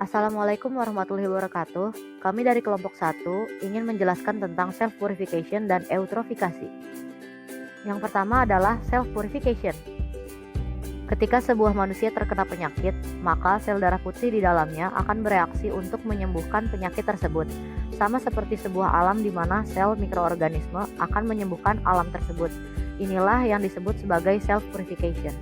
Assalamualaikum warahmatullahi wabarakatuh. Kami dari kelompok 1 ingin menjelaskan tentang self-purification dan eutrofikasi. Yang pertama adalah self-purification. Ketika sebuah manusia terkena penyakit, maka sel darah putih di dalamnya akan bereaksi untuk menyembuhkan penyakit tersebut. Sama seperti sebuah alam di mana sel mikroorganisme akan menyembuhkan alam tersebut. Inilah yang disebut sebagai self-purification.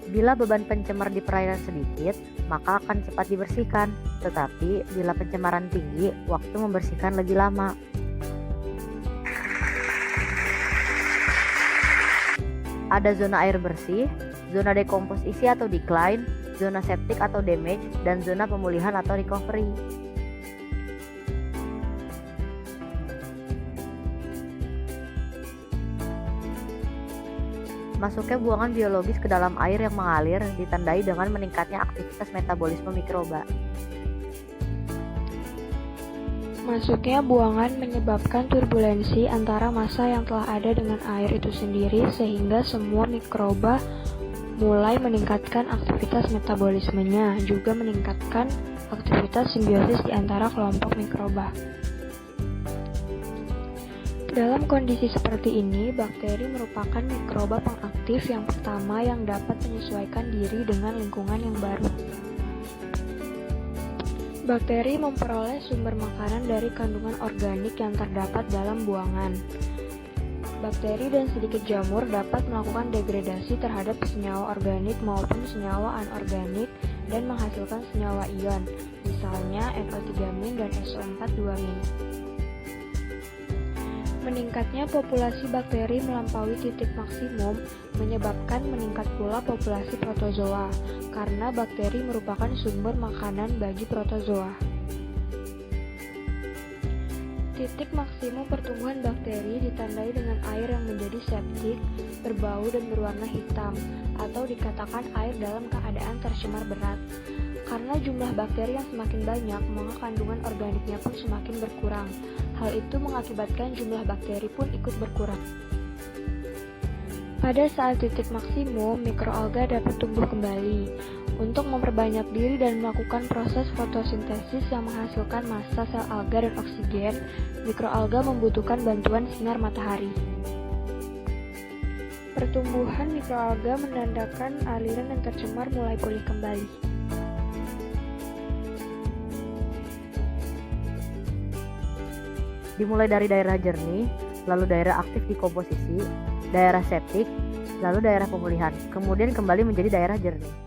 Bila beban pencemar di perairan sedikit, maka akan cepat dibersihkan. Tetapi bila pencemaran tinggi, waktu membersihkan lebih lama. Ada zona air bersih, zona dekomposisi atau decline, zona septic atau damage, dan zona pemulihan atau recovery. Masuknya buangan biologis ke dalam air yang mengalir ditandai dengan meningkatnya aktivitas metabolisme mikroba. Masuknya buangan menyebabkan turbulensi antara massa yang telah ada dengan air itu sendiri sehingga semua mikroba mulai meningkatkan aktivitas metabolismenya, juga meningkatkan aktivitas simbiosis di antara kelompok mikroba. Dalam kondisi seperti ini, bakteri merupakan mikroba pengaktif yang pertama yang dapat menyesuaikan diri dengan lingkungan yang baru. Bakteri memperoleh sumber makanan dari kandungan organik yang terdapat dalam buangan. Bakteri dan sedikit jamur dapat melakukan degradasi terhadap senyawa organik maupun senyawa anorganik dan menghasilkan senyawa ion, misalnya NO3- dan SO4-2-. Meningkatnya populasi bakteri melampaui titik maksimum menyebabkan meningkat pula populasi protozoa, karena bakteri merupakan sumber makanan bagi protozoa. Titik maksimum pertumbuhan bakteri ditandai dengan air yang menjadi septik, berbau dan berwarna hitam, atau dikatakan air dalam keadaan tercemar berat. Karena jumlah bakteri yang semakin banyak, maka kandungan organiknya pun semakin berkurang. Hal itu mengakibatkan jumlah bakteri pun ikut berkurang. Pada saat titik maksimum, mikroalga dapat tumbuh kembali untuk memperbanyak diri dan melakukan proses fotosintesis yang menghasilkan massa sel alga dan oksigen. Mikroalga membutuhkan bantuan sinar matahari. Pertumbuhan mikroalga menandakan aliran yang tercemar mulai pulih kembali. Dimulai dari daerah jernih, lalu daerah aktif dekomposisi, daerah septik, lalu daerah pemulihan, kemudian kembali menjadi daerah jernih.